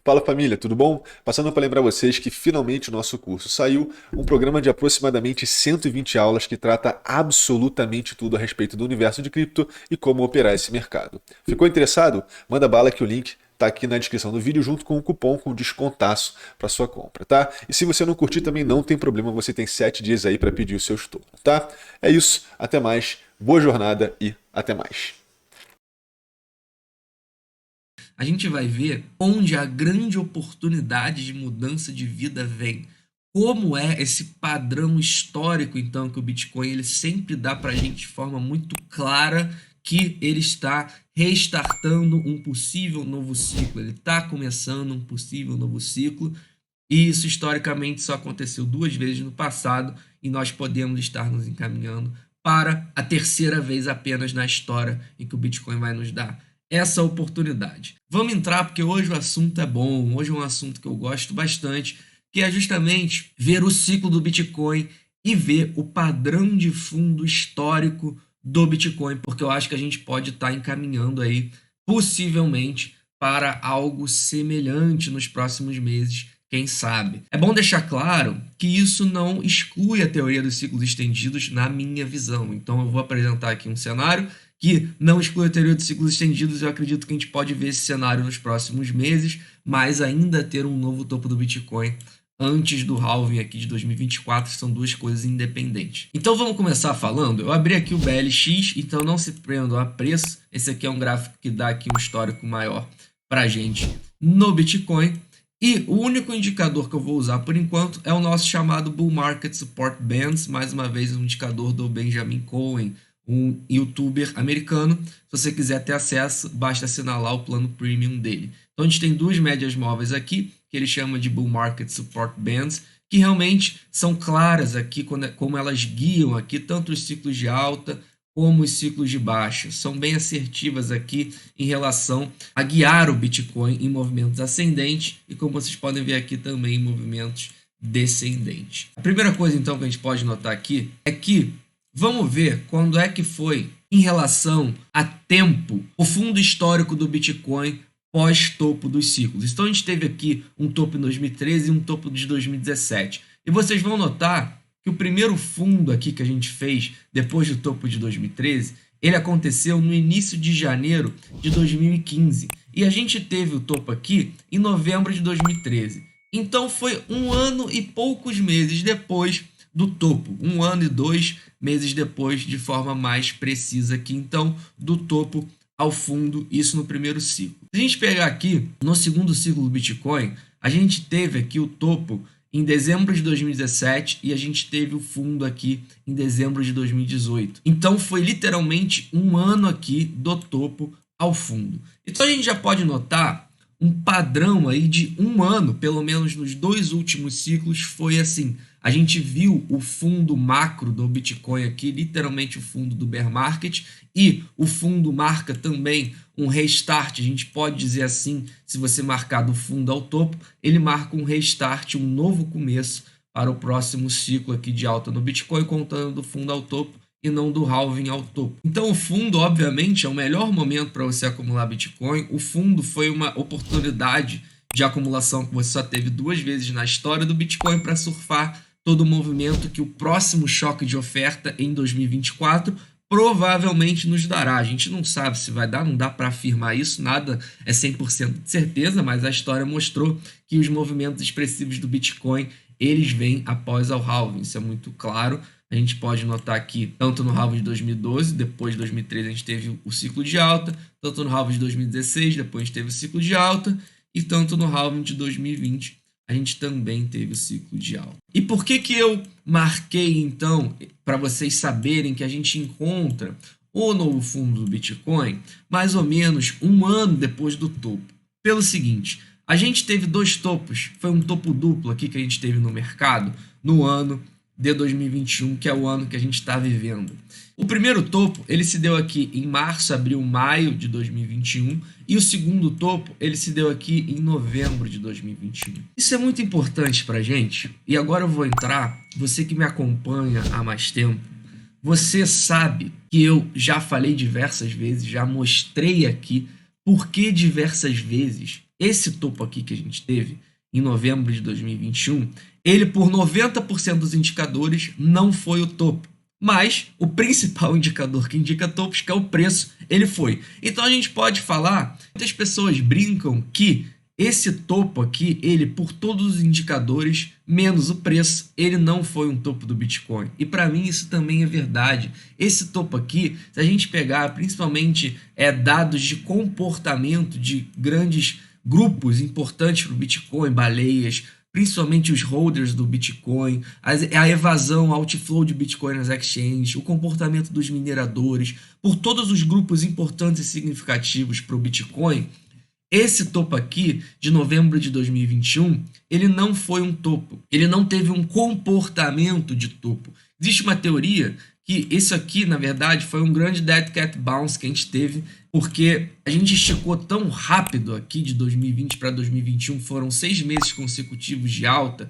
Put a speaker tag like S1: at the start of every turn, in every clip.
S1: Fala família, tudo bom? Passando para lembrar vocês que finalmente o nosso curso saiu, um programa de aproximadamente 120 aulas que trata absolutamente tudo a respeito do universo de cripto e como operar esse mercado. Ficou interessado? Manda bala que o link tá aqui na descrição do vídeo junto com o cupom com descontaço para sua compra, tá? E se você não curtir também não tem problema, você tem 7 dias aí para pedir o seu estorno, tá? É isso, até mais, boa jornada e até mais.
S2: A gente vai ver onde a grande oportunidade de mudança de vida vem. Como é esse padrão histórico, então, que o Bitcoin ele sempre dá para a gente de forma muito clara que ele está restartando um possível novo ciclo, ele está começando um possível novo ciclo, e isso historicamente só aconteceu 2 vezes no passado, e nós podemos estar nos encaminhando para a terceira vez apenas na história em que o Bitcoin vai nos dar essa oportunidade. Vamos entrar porque hoje o assunto é bom, hoje é um assunto que eu gosto bastante, que é justamente ver o ciclo do Bitcoin e ver o padrão de fundo histórico do Bitcoin, porque eu acho que a gente pode estar encaminhando aí, possivelmente, para algo semelhante nos próximos meses, quem sabe. É bom deixar claro que isso não exclui a teoria dos ciclos estendidos na minha visão. Então eu vou apresentar aqui um cenário que não exclui a teoria dos ciclos estendidos. Eu acredito que a gente pode ver esse cenário nos próximos meses, mas ainda ter um novo topo do Bitcoin antes do halving aqui de 2024, são duas coisas independentes. Então vamos começar falando, eu abri aqui o BLX, então não se prendam a preço, esse aqui é um gráfico que dá aqui um histórico maior pra gente no Bitcoin, e o único indicador que eu vou usar por enquanto é o nosso chamado Bull Market Support Bands, mais uma vez um indicador do Benjamin Cohen, um youtuber americano. Se você quiser ter acesso, basta assinar lá o plano premium dele. Então a gente tem duas médias móveis aqui, que ele chama de Bull Market Support Bands, que realmente são claras aqui, como elas guiam aqui tanto os ciclos de alta como os ciclos de baixa. São bem assertivas aqui em relação a guiar o Bitcoin em movimentos ascendentes e, como vocês podem ver aqui, também em movimentos descendentes. A primeira coisa então que a gente pode notar aqui é que vamos ver quando é que foi, em relação a tempo, o fundo histórico do Bitcoin pós-topo dos ciclos. Então a gente teve aqui um topo em 2013 e um topo de 2017. E vocês vão notar que o primeiro fundo aqui que a gente fez depois do topo de 2013, ele aconteceu no início de janeiro de 2015. E a gente teve o topo aqui em novembro de 2013. Então foi 1 ano e poucos meses depois do topo, 1 ano e 2 meses depois, de forma mais precisa aqui, então, do topo ao fundo, isso no primeiro ciclo. Se a gente pegar aqui, no segundo ciclo do Bitcoin, a gente teve aqui o topo em dezembro de 2017 e a gente teve o fundo aqui em dezembro de 2018. Então, foi literalmente 1 ano aqui do topo ao fundo. Então, a gente já pode notar um padrão aí de 1 ano, pelo menos nos 2 últimos ciclos, foi assim. A gente viu o fundo macro do Bitcoin aqui, literalmente o fundo do bear market, e o fundo marca também um restart, a gente pode dizer assim, se você marcar do fundo ao topo, ele marca um restart, um novo começo para o próximo ciclo aqui de alta no Bitcoin, contando do fundo ao topo e não do halving ao topo. Então o fundo, obviamente, é o melhor momento para você acumular Bitcoin. O fundo foi uma oportunidade de acumulação que você só teve 2 vezes na história do Bitcoin para surfar todo o movimento que o próximo choque de oferta em 2024 provavelmente nos dará. A gente não sabe se vai dar, não dá para afirmar isso, nada é 100% de certeza, mas a história mostrou que os movimentos expressivos do Bitcoin, eles vêm após o halving, isso é muito claro. A gente pode notar aqui, tanto no halving de 2012, depois de 2013 a gente teve o ciclo de alta, tanto no halving de 2016, depois a gente teve o ciclo de alta, e tanto no halving de 2020 a gente também teve o ciclo de alta. E por que eu marquei, então, para vocês saberem que a gente encontra o novo fundo do Bitcoin mais ou menos 1 ano depois do topo? Pelo seguinte, a gente teve 2 topos, foi um topo duplo aqui que a gente teve no mercado no ano de 2021, que é o ano que a gente está vivendo. O primeiro topo, ele se deu aqui em março, abril, maio de 2021, e o segundo topo, ele se deu aqui em novembro de 2021. Isso é muito importante para a gente, e agora eu vou entrar, você que me acompanha há mais tempo, você sabe que eu já falei diversas vezes, já mostrei aqui por que diversas vezes esse topo aqui que a gente teve em novembro de 2021, ele por 90% dos indicadores não foi o topo. Mas o principal indicador que indica topos, que é o preço, ele foi. Então a gente pode falar, muitas pessoas brincam que esse topo aqui, ele por todos os indicadores, menos o preço, ele não foi um topo do Bitcoin. E para mim isso também é verdade. Esse topo aqui, se a gente pegar principalmente dados de comportamento de grandes grupos importantes para o Bitcoin, baleias, principalmente os holders do Bitcoin, a evasão, outflow de Bitcoin nas exchanges, o comportamento dos mineradores, por todos os grupos importantes e significativos para o Bitcoin, esse topo aqui, de novembro de 2021, ele não foi um topo. Ele não teve um comportamento de topo. Existe uma teoria que isso aqui, na verdade, foi um grande dead cat bounce que a gente teve, porque a gente esticou tão rápido aqui de 2020 para 2021, foram 6 meses consecutivos de alta,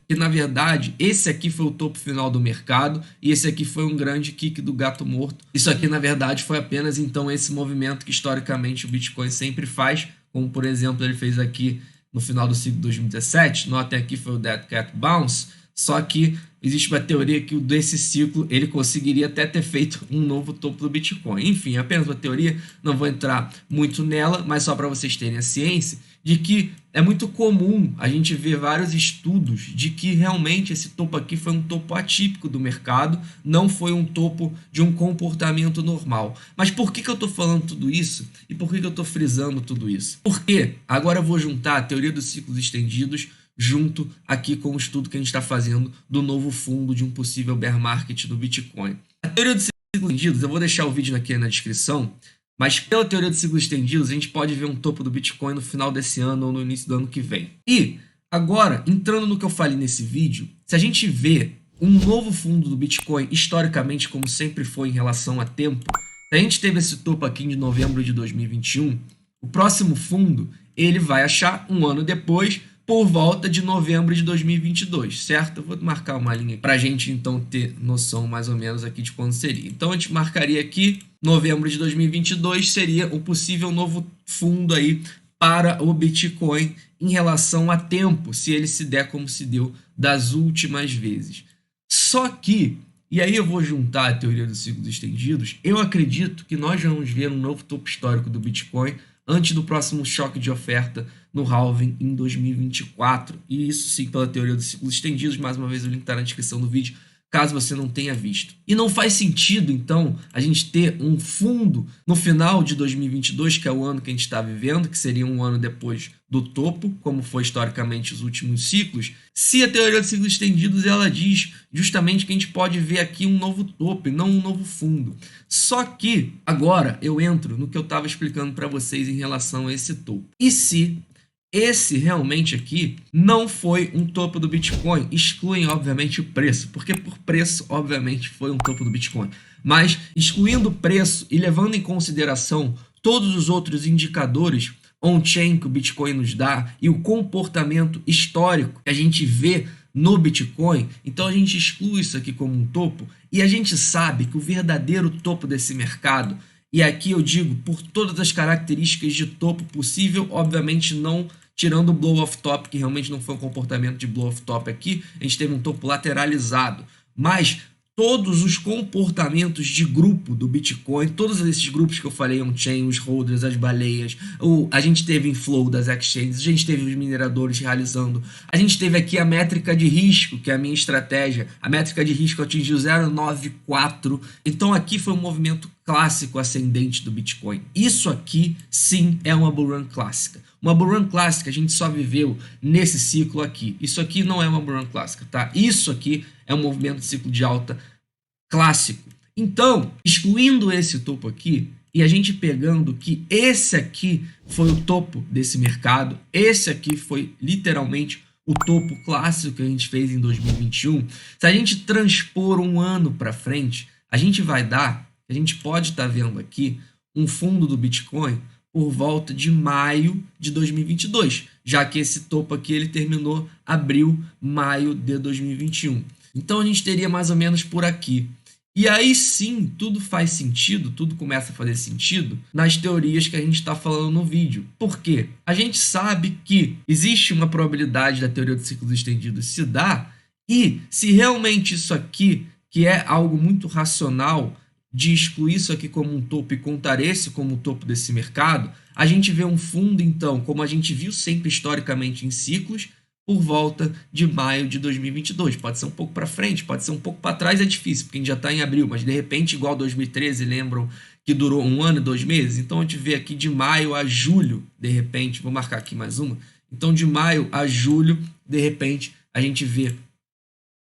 S2: que na verdade esse aqui foi o topo final do mercado e esse aqui foi um grande kick do gato morto. Isso aqui na verdade foi apenas então esse movimento que historicamente o Bitcoin sempre faz, como por exemplo ele fez aqui no final do ciclo de 2017, notem aqui foi o dead cat bounce, só que existe uma teoria que desse ciclo ele conseguiria até ter feito um novo topo do Bitcoin. Enfim, é apenas uma teoria, não vou entrar muito nela, mas só para vocês terem a ciência de que é muito comum a gente ver vários estudos de que realmente esse topo aqui foi um topo atípico do mercado, não foi um topo de um comportamento normal. Mas por que eu estou falando tudo isso? E por que eu estou frisando tudo isso? Porque agora eu vou juntar a teoria dos ciclos estendidos junto aqui com o estudo que a gente está fazendo do novo fundo de um possível bear market do Bitcoin. A teoria dos ciclos estendidos, eu vou deixar o vídeo aqui na descrição, mas pela teoria dos ciclos estendidos, a gente pode ver um topo do Bitcoin no final desse ano ou no início do ano que vem. E agora, entrando no que eu falei nesse vídeo, se a gente vê um novo fundo do Bitcoin, historicamente, como sempre foi em relação a tempo, a gente teve esse topo aqui de novembro de 2021, o próximo fundo, ele vai achar um ano depois, por volta de novembro de 2022, certo? Eu vou marcar uma linha para a gente, então, ter noção mais ou menos aqui de quando seria. Então, a gente marcaria aqui, novembro de 2022 seria o possível novo fundo aí para o Bitcoin em relação a tempo, se ele se der como se deu das últimas vezes. Só que, e aí eu vou juntar a teoria dos ciclos estendidos, eu acredito que nós vamos ver um novo topo histórico do Bitcoin antes do próximo choque de oferta no halving em 2024. E isso sim pela teoria dos ciclos estendidos. Mais uma vez o link está na descrição do vídeo, caso você não tenha visto. E não faz sentido, então, a gente ter um fundo no final de 2022, que é o ano que a gente está vivendo, que seria um ano depois do topo, como foi historicamente os últimos ciclos, se a teoria dos ciclos estendidos ela diz justamente que a gente pode ver aqui um novo topo e não um novo fundo. Só que agora eu entro no que eu estava explicando para vocês em relação a esse topo. E se esse realmente aqui não foi um topo do Bitcoin, excluem obviamente o preço, porque por preço obviamente foi um topo do Bitcoin, mas excluindo o preço e levando em consideração todos os outros indicadores on-chain que o Bitcoin nos dá e o comportamento histórico que a gente vê no Bitcoin, então a gente exclui isso aqui como um topo e a gente sabe que o verdadeiro topo desse mercado, e aqui eu digo por todas as características de topo possível, obviamente não tirando o blow off top, que realmente não foi um comportamento de blow off top aqui, a gente teve um topo lateralizado, mas todos os comportamentos de grupo do Bitcoin, todos esses grupos que eu falei, on-chain, os holders, as baleias, a gente teve inflow das exchanges, a gente teve os mineradores realizando, a gente teve aqui a métrica de risco, que é a minha estratégia, a métrica de risco atingiu 0,94, então aqui foi um movimento clássico ascendente do Bitcoin. Isso aqui sim é uma bull run clássica. Uma bull run clássica a gente só viveu nesse ciclo aqui. Isso aqui não é uma bull run clássica, tá? Isso aqui é um movimento de ciclo de alta clássico. Então, excluindo esse topo aqui e a gente pegando que esse aqui foi o topo desse mercado, esse aqui foi literalmente o topo clássico que a gente fez em 2021, se a gente transpor um ano para frente, a gente vai dar, a gente pode estar vendo aqui um fundo do Bitcoin por volta de maio de 2022, já que esse topo aqui ele terminou abril, maio de 2021. Então a gente teria mais ou menos por aqui. E aí sim, tudo faz sentido, tudo começa a fazer sentido nas teorias que a gente está falando no vídeo. Por quê? A gente sabe que existe uma probabilidade da teoria dos ciclos estendidos se dar, e se realmente isso aqui, que é algo muito racional, de excluir isso aqui como um topo e contar esse como o topo desse mercado, a gente vê um fundo, então, como a gente viu sempre historicamente em ciclos, por volta de maio de 2022. Pode ser um pouco para frente, pode ser um pouco para trás, é difícil, porque a gente já está em abril, mas de repente, igual 2013, lembram que durou 1 ano e 2 meses? Então a gente vê aqui de maio a julho, de repente, vou marcar aqui mais uma. Então de maio a julho, de repente, a gente vê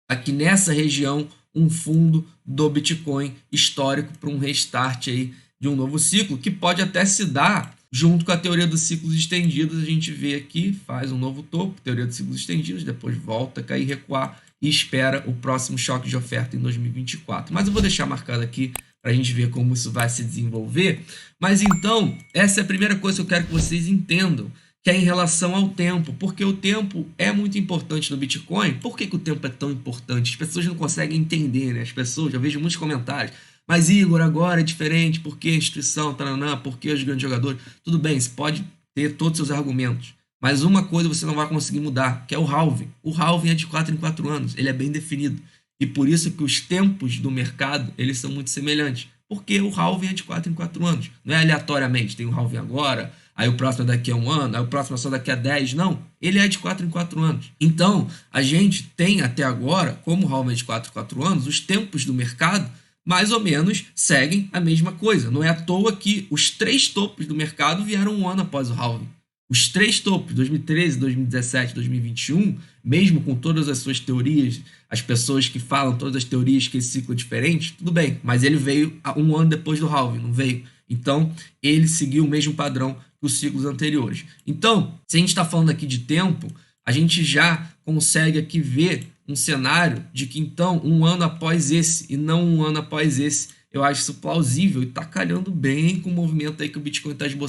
S2: aqui nessa região um fundo do Bitcoin histórico para um restart aí de um novo ciclo, que pode até se dar junto com a teoria dos ciclos estendidos. A gente vê aqui, faz um novo topo, teoria dos ciclos estendidos, depois volta a cair, recuar e espera o próximo choque de oferta em 2024. Mas eu vou deixar marcado aqui para a gente ver como isso vai se desenvolver. Mas então, essa é a primeira coisa que eu quero que vocês entendam, que é em relação ao tempo, porque o tempo é muito importante no Bitcoin. Por que o tempo é tão importante? As pessoas não conseguem entender, né? As pessoas, eu vejo muitos comentários, mas Igor, agora é diferente, por que a instituição, taranã, por que os grandes jogadores? Tudo bem, você pode ter todos os seus argumentos, mas uma coisa você não vai conseguir mudar, que é o halving. O halving é de 4 em 4 anos, ele é bem definido, e por isso que os tempos do mercado, eles são muito semelhantes, porque o halving é de 4 em 4 anos, não é aleatoriamente, tem o halving agora, aí o próximo é daqui a 1 ano, aí o próximo é só daqui a 10, não. Ele é de 4 em 4 anos. Então, a gente tem até agora, como o halving é de 4 em 4 anos, os tempos do mercado mais ou menos seguem a mesma coisa. Não é à toa que os 3 topos do mercado vieram 1 ano após o halving. Os 3 topos, 2013, 2017, 2021, mesmo com todas as suas teorias, as pessoas que falam todas as teorias que esse ciclo é diferente, tudo bem, mas ele veio 1 ano depois do halving, não veio. Então, ele seguiu o mesmo padrão que os ciclos anteriores. Então, se a gente está falando aqui de tempo, a gente já consegue aqui ver um cenário de que, então, 1 ano após esse e não 1 ano após esse, eu acho isso plausível e está calhando bem com o movimento aí que o Bitcoin está esboçando.